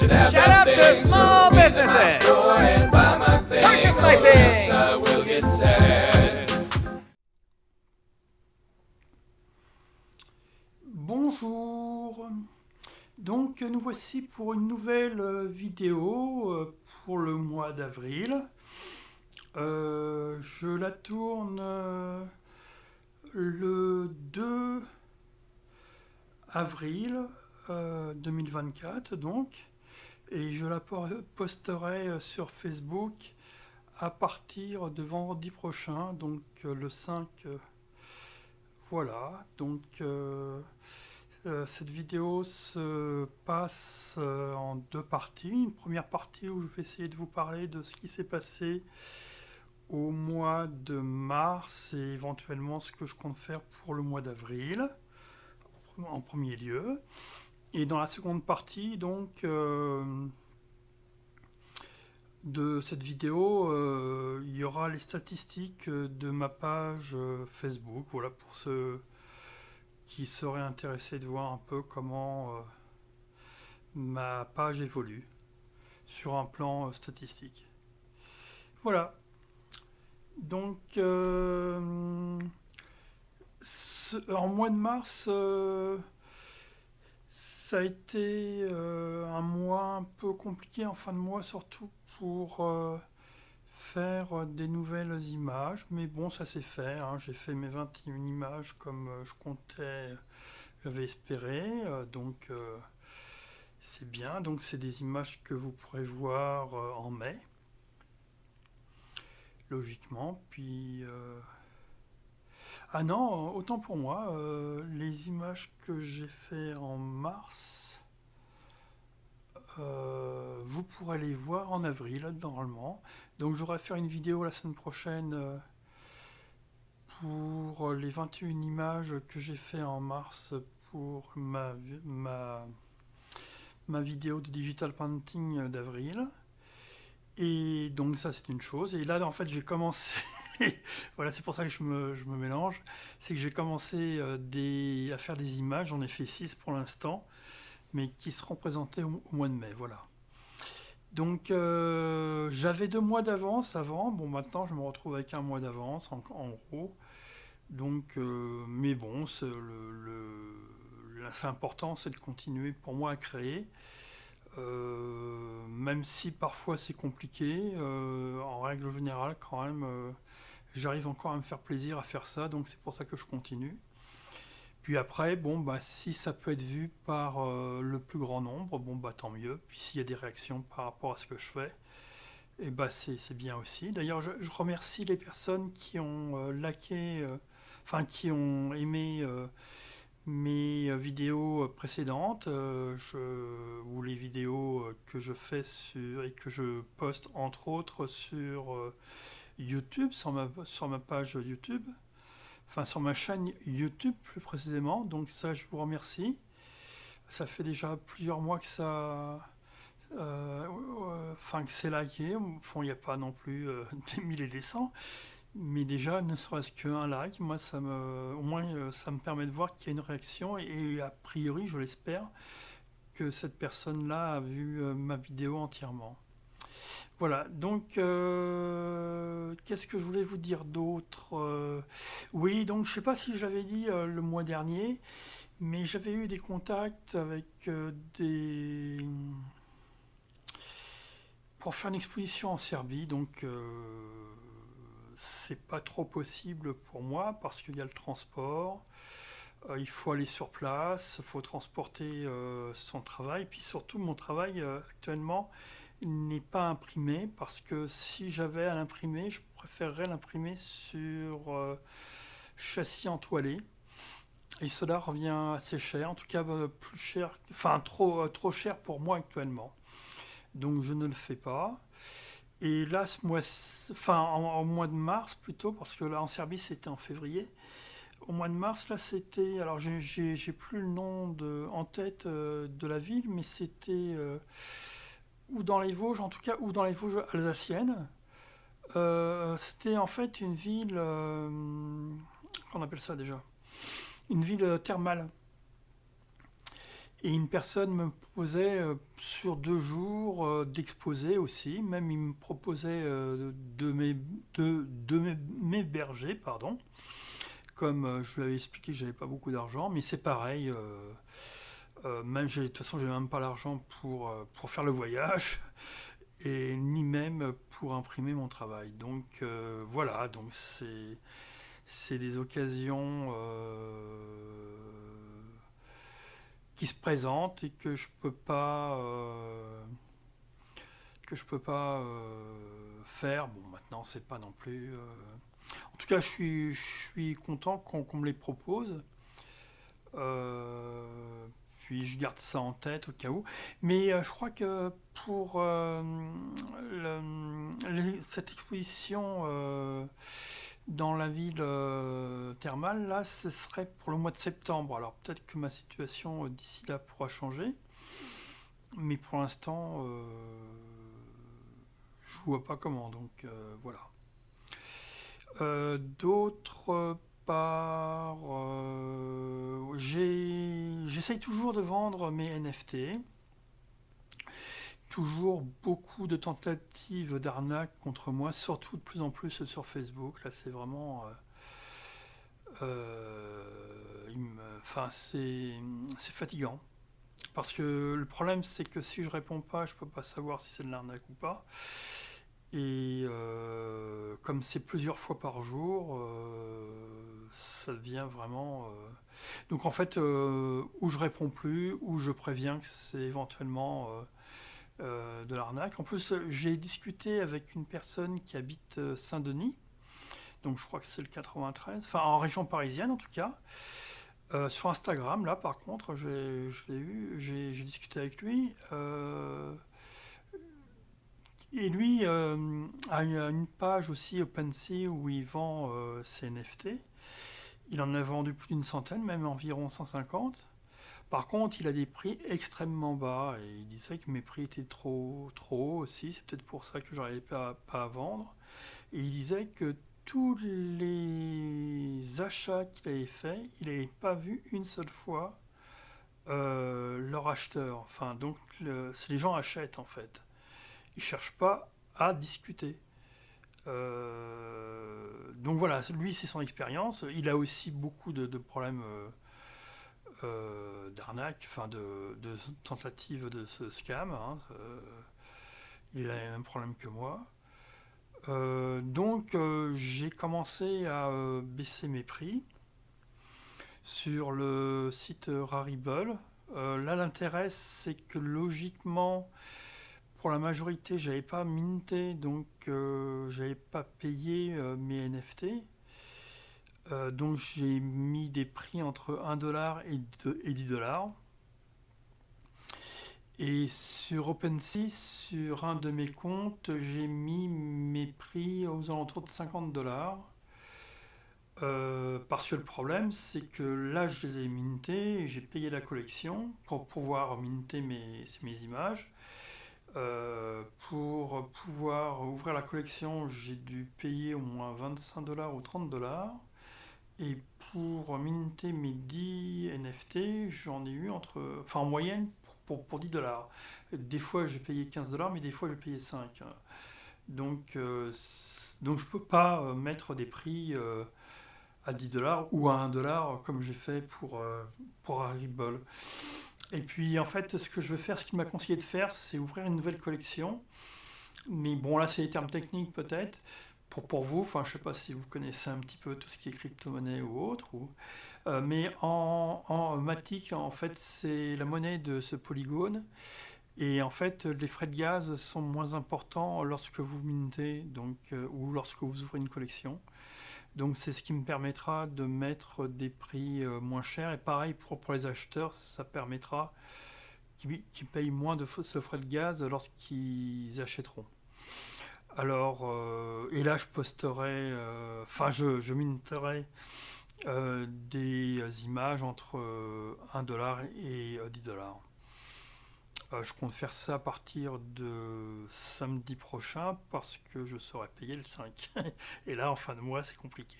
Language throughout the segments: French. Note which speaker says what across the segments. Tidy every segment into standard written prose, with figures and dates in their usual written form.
Speaker 1: should have
Speaker 2: Shout
Speaker 1: the
Speaker 2: out to
Speaker 1: things,
Speaker 2: small
Speaker 1: so in
Speaker 2: businesses.
Speaker 1: my store and buy my things.
Speaker 2: Purchase my
Speaker 1: or
Speaker 2: things.
Speaker 1: else I will get sad.
Speaker 3: Bonjour, donc nous voici pour une nouvelle vidéo pour le mois d'avril. Je la tourne le 2 avril 2024 donc, et je la posterai sur Facebook à partir de vendredi prochain, donc le 5. Voilà, donc cette vidéo se passe en deux parties. Une première partie où je vais essayer de vous parler de ce qui s'est passé au mois de mars et éventuellement ce que je compte faire pour le mois d'avril en premier lieu. Et dans la seconde partie donc de cette vidéo, il y aura les statistiques de ma page Facebook. Voilà, pour ceux qui seraient intéressés de voir un peu comment ma page évolue sur un plan statistique. Voilà. Donc, en mois de mars, ça a été un mois un peu compliqué en fin de mois, surtout pour faire des nouvelles images, mais bon, ça s'est fait, hein. J'ai fait mes 21 images comme je comptais, j'avais espéré, donc c'est bien. Donc c'est des images que vous pourrez voir en mai, logiquement. Puis ah non, autant pour moi, les images que j'ai fait en mars, vous pourrez les voir en avril normalement. Donc j'aurai faire une vidéo la semaine prochaine pour les 21 images que j'ai fait en mars pour ma vidéo de digital painting d'avril. Et donc ça c'est une chose. Et là en fait j'ai commencé voilà, c'est pour ça que je me mélange, c'est que j'ai commencé à faire des images. J'en ai fait 6 pour l'instant, mais qui seront présentées au mois de mai, voilà. Donc j'avais 2 mois d'avance avant, bon maintenant je me retrouve avec un mois d'avance en gros. Donc mais bon, c'est important, c'est de continuer pour moi à créer. Même si parfois c'est compliqué, en règle générale quand même, j'arrive encore à me faire plaisir à faire ça, donc c'est pour ça que je continue. Puis après, bon, bah, si ça peut être vu par le plus grand nombre, bon, bah, tant mieux. Puis s'il y a des réactions par rapport à ce que je fais, et bah, c'est bien aussi. D'ailleurs, je remercie les personnes qui ont liké, qui ont aimé mes vidéos précédentes, ou les vidéos que je fais et que je poste entre autres sur YouTube, sur ma page YouTube. Enfin, sur ma chaîne YouTube plus précisément, donc ça je vous remercie. Ça fait déjà plusieurs mois que que c'est liké. Enfin, il n'y a pas non plus des mille et des cents, mais déjà ne serait-ce qu'un like, moi au moins ça me permet de voir qu'il y a une réaction, et a priori je l'espère que cette personne-là a vu ma vidéo entièrement. Voilà, donc qu'est-ce que je voulais vous dire d'autre? Oui, donc je ne sais pas si je l'avais dit le mois dernier, mais j'avais eu des contacts avec pour faire une exposition en Serbie, donc c'est pas trop possible pour moi parce qu'il y a le transport, il faut aller sur place, il faut transporter son travail, puis surtout mon travail actuellement n'est pas imprimé, parce que si j'avais à l'imprimer, je préférerais l'imprimer sur châssis entoilé, et cela revient assez cher, en tout cas plus cher, enfin trop cher pour moi actuellement. Donc je ne le fais pas. Et là, au mois de mars plutôt, parce que là en Serbie c'était en février. Au mois de mars, là c'était, alors j'ai plus le nom en tête de la ville, mais c'était ou dans les Vosges, en tout cas, ou dans les Vosges alsaciennes. C'était en fait une ville, qu'on appelle ça déjà, une ville thermale. Et une personne me proposait sur 2 jours d'exposer aussi. Même il me proposait de m'héberger, pardon. Comme je lui avais expliqué que j'avais pas beaucoup d'argent, mais c'est pareil. Même de toute façon, j'ai même pas l'argent pour faire le voyage et ni même pour imprimer mon travail. Donc voilà, donc c'est des occasions qui se présentent et que je peux pas faire. Bon, maintenant c'est pas non plus. En tout cas, je suis content qu'on me les propose. Puis je garde ça en tête au cas où. Mais je crois que pour cette exposition dans la ville thermale, là, ce serait pour le mois de septembre. Alors peut-être que ma situation d'ici là pourra changer. Mais pour l'instant, je vois pas comment. Donc voilà. D'autre part, j'essaye toujours de vendre mes NFT. Toujours beaucoup de tentatives d'arnaque contre moi, surtout de plus en plus sur Facebook. Là, c'est vraiment. Enfin, c'est fatigant. Parce que le problème, c'est que si je réponds pas, je peux pas savoir si c'est de l'arnaque ou pas. Et comme c'est plusieurs fois par jour, ça devient vraiment. Donc en fait, ou je réponds plus, ou je préviens que c'est éventuellement de l'arnaque. En plus, j'ai discuté avec une personne qui habite Saint-Denis, donc je crois que c'est le 93, enfin en région parisienne en tout cas. Sur Instagram, là par contre, je l'ai eu, j'ai discuté avec lui. Et lui a une page aussi OpenSea où il vend ses NFT. Il en a vendu plus d'une centaine, même environ 150. Par contre, il a des prix extrêmement bas et il disait que mes prix étaient trop hauts aussi. C'est peut-être pour ça que je n'arrivais pas à vendre. Et il disait que tous les achats qu'il avait faits, il n'avait pas vu une seule fois leur acheteur. Enfin, donc, les gens achètent en fait. Ils ne cherchent pas à discuter. Donc voilà, lui c'est son expérience. Il a aussi beaucoup de problèmes d'arnaque, enfin de tentatives de ce scam. Hein. Il a les mêmes problèmes que moi. Donc j'ai commencé à baisser mes prix sur le site Rarible. Là l'intérêt c'est que logiquement pour la majorité j'avais pas minté, donc j'avais pas payé mes NFT. Donc j'ai mis des prix entre 1$ et 10$. Et sur OpenSea, sur un de mes comptes, j'ai mis mes prix aux alentours de 50$. Parce que le problème, c'est que là, je les ai mintés, et j'ai payé la collection pour pouvoir minter mes images. Pour pouvoir ouvrir la collection, j'ai dû payer au moins 25$ ou 30$. Et pour minter mes 10 NFT, j'en ai eu en moyenne pour 10$. Des fois j'ai payé 15$, mais des fois j'ai payé 5. Donc je peux pas mettre des prix à 10$ ou à 1$ comme j'ai fait pour Haribo. Et puis en fait, ce que je veux faire, ce qu'il m'a conseillé de faire, c'est ouvrir une nouvelle collection. Mais bon, là c'est les termes techniques peut-être. Pour vous, enfin je sais pas si vous connaissez un petit peu tout ce qui est crypto-monnaie ou autre, mais en Matic, en fait, c'est la monnaie de ce polygone. Et en fait, les frais de gaz sont moins importants lorsque vous mintez, donc, ou lorsque vous ouvrez une collection. Donc c'est ce qui me permettra de mettre des prix moins chers. Et pareil pour les acheteurs, ça permettra qu'ils payent moins de ce frais de gaz lorsqu'ils achèteront. Alors, et là je posterai, je minterai des images entre 1$ et 10$. Je compte faire ça à partir de samedi prochain parce que je serai payé le 5. Et là, en fin de mois, c'est compliqué.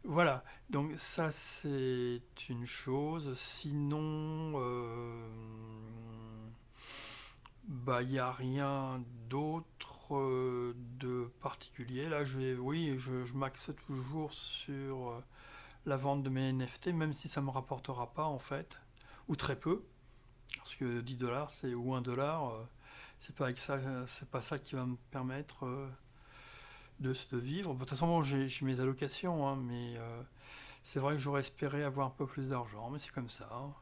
Speaker 3: Voilà, donc ça c'est une chose. Sinon, bah il n'y a rien d'autre de particulier. Là, oui, je m'axe toujours sur la vente de mes NFT, même si ça me rapportera pas en fait, ou très peu, parce que 10 dollars c'est ou 1 dollar, c'est pas avec ça, c'est pas ça qui va me permettre de vivre. De toute façon, bon, j'ai mes allocations, hein, mais c'est vrai que j'aurais espéré avoir un peu plus d'argent, mais c'est comme ça, hein.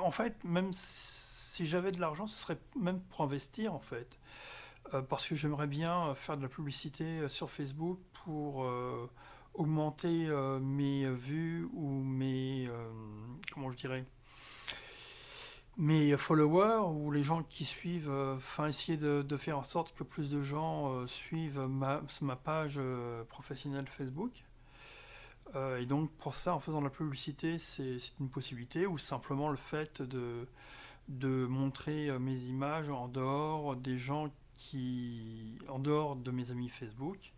Speaker 3: En fait, même si j'avais de l'argent, ce serait même pour investir, en fait. Parce que j'aimerais bien faire de la publicité sur Facebook pour augmenter mes vues ou comment je dirais, mes followers ou les gens qui suivent, enfin essayer de faire en sorte que plus de gens suivent ma page professionnelle Facebook. Et donc pour ça, en faisant de la publicité, c'est une possibilité, ou simplement le fait de montrer mes images en dehors des gens en dehors de mes amis Facebook,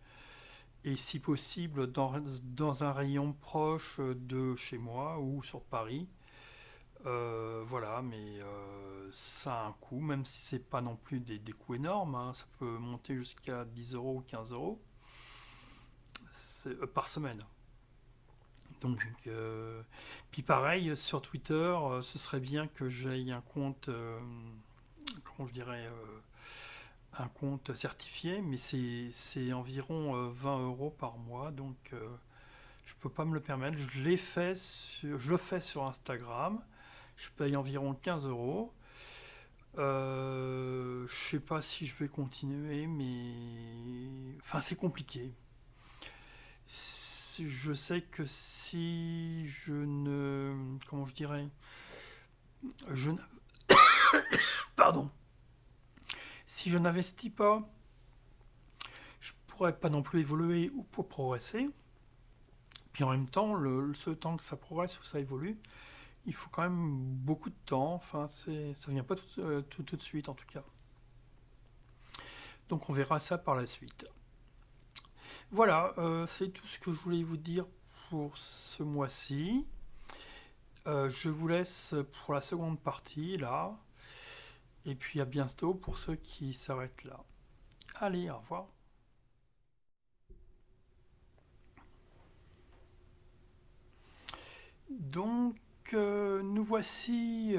Speaker 3: et si possible dans un rayon proche de chez moi ou sur Paris. Voilà, mais ça a un coût, même si c'est pas non plus des coûts énormes, hein. Ça peut monter jusqu'à 10 euros ou 15 euros par semaine. Donc, puis pareil, sur Twitter, ce serait bien que j'aie un compte, comment je dirais, un compte certifié, mais c'est environ 20 euros par mois, donc je peux pas me le permettre. Je le fais sur Instagram, je paye environ 15 euros. Je sais pas si je vais continuer, mais enfin c'est compliqué. Je sais que si je ne, comment je dirais, je n- pardon, si je n'investis pas, je pourrais pas non plus évoluer ou pour progresser. Puis en même temps, ce temps que ça progresse ou ça évolue, il faut quand même beaucoup de temps. Enfin, ça vient pas tout de suite en tout cas. Donc on verra ça par la suite. Voilà, c'est tout ce que je voulais vous dire pour ce mois-ci. Je vous laisse pour la seconde partie là. Et puis à bientôt pour ceux qui s'arrêtent là. Allez, au revoir. Donc, nous voici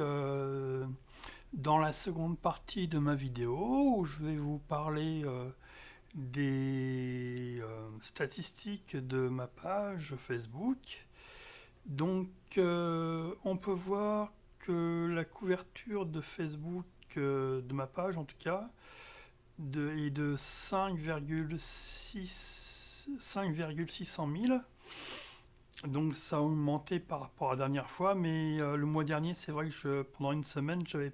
Speaker 3: dans la seconde partie de ma vidéo où je vais vous parler des statistiques de ma page Facebook. Donc, on peut voir que la couverture de Facebook de ma page, en tout cas, est de 5,600 000. Donc, ça a augmenté par rapport à la dernière fois, mais le mois dernier, c'est vrai que pendant une semaine, j'avais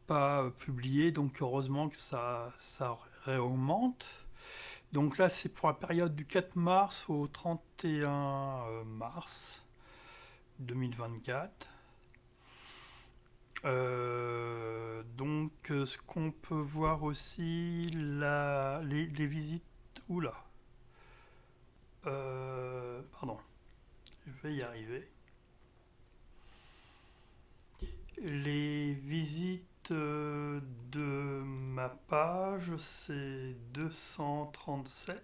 Speaker 3: pas publié, donc heureusement que ça réaugmente. Donc là, c'est pour la période du 4 mars au 31 mars 2024. Ce qu'on peut voir aussi, les visites. Oula. Pardon, je vais y arriver. Les visites de ma page, c'est 237.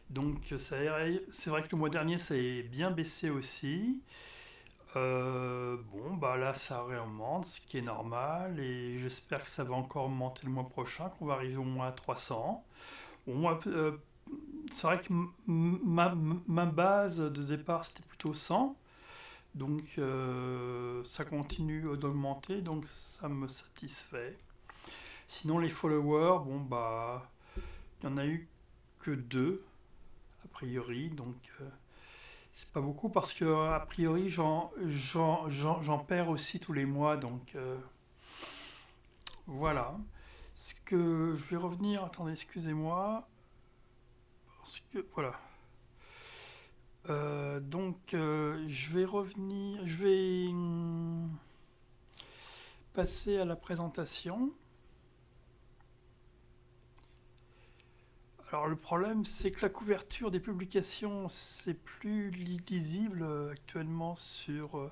Speaker 3: Donc c'est vrai que le mois dernier, ça a bien baissé aussi. Bon, bah là, ça réaugmente, ce qui est normal, et j'espère que ça va encore augmenter le mois prochain, qu'on va arriver au moins à 300. Bon, moi, c'est vrai que ma base de départ, c'était plutôt 100. Donc ça continue d'augmenter, donc ça me satisfait. Sinon les followers, bon bah il n'y en a eu que 2 a priori, donc c'est pas beaucoup parce que a priori j'en perds aussi tous les mois, donc voilà. Ce que je vais revenir, attendez, excusez-moi, parce que voilà. Je vais revenir, je vais passer à la présentation. Alors le problème, c'est que la couverture des publications, c'est plus lisible actuellement sur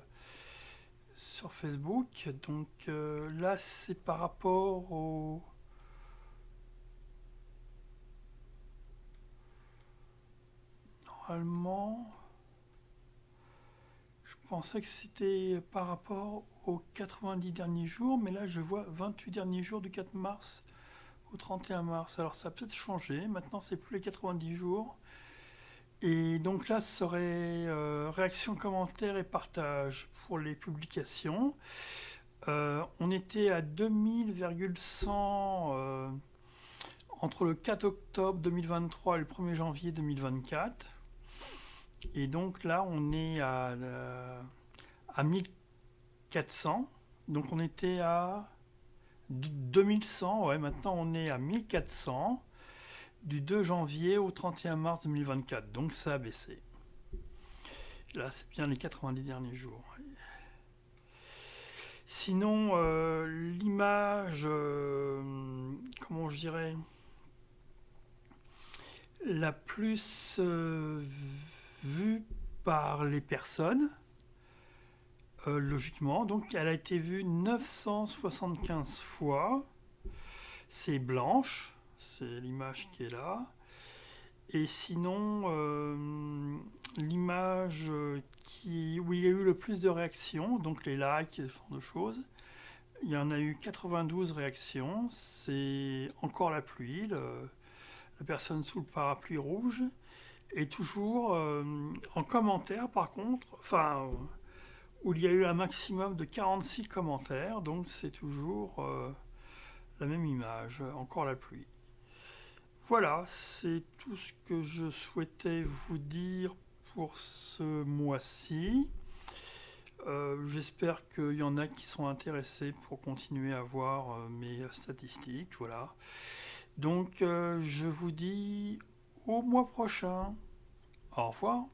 Speaker 3: Facebook. Donc là, c'est par rapport au... Normalement, je pensais que c'était par rapport aux 90 derniers jours, mais là, je vois 28 derniers jours du 4 mars au 31 mars. Alors ça a peut-être changé. Maintenant, c'est plus les 90 jours. Et donc là, ce serait réaction, commentaires et partage pour les publications. On était à 2000,100 entre le 4 octobre 2023 et le 1er janvier 2024. Et donc là, on est à 1400. Donc on était à 2100. Ouais, maintenant on est à 1400 du 2 janvier au 31 mars 2024. Donc ça a baissé. Là, c'est bien les 90 derniers jours. Sinon, l'image, comment je dirais, la plus vue par les personnes, logiquement, donc elle a été vue 975 fois. C'est blanche, c'est l'image qui est là. Et sinon, l'image où il y a eu le plus de réactions, donc les likes et ce genre de choses, il y en a eu 92 réactions. C'est encore la pluie, la personne sous le parapluie rouge. Et toujours en commentaire, par contre, enfin, où il y a eu un maximum de 46 commentaires, donc c'est toujours la même image, encore la pluie. Voilà, c'est tout ce que je souhaitais vous dire pour ce mois-ci. J'espère qu'il y en a qui sont intéressés pour continuer à voir mes statistiques. Voilà. Donc, je vous dis au mois prochain. Au revoir.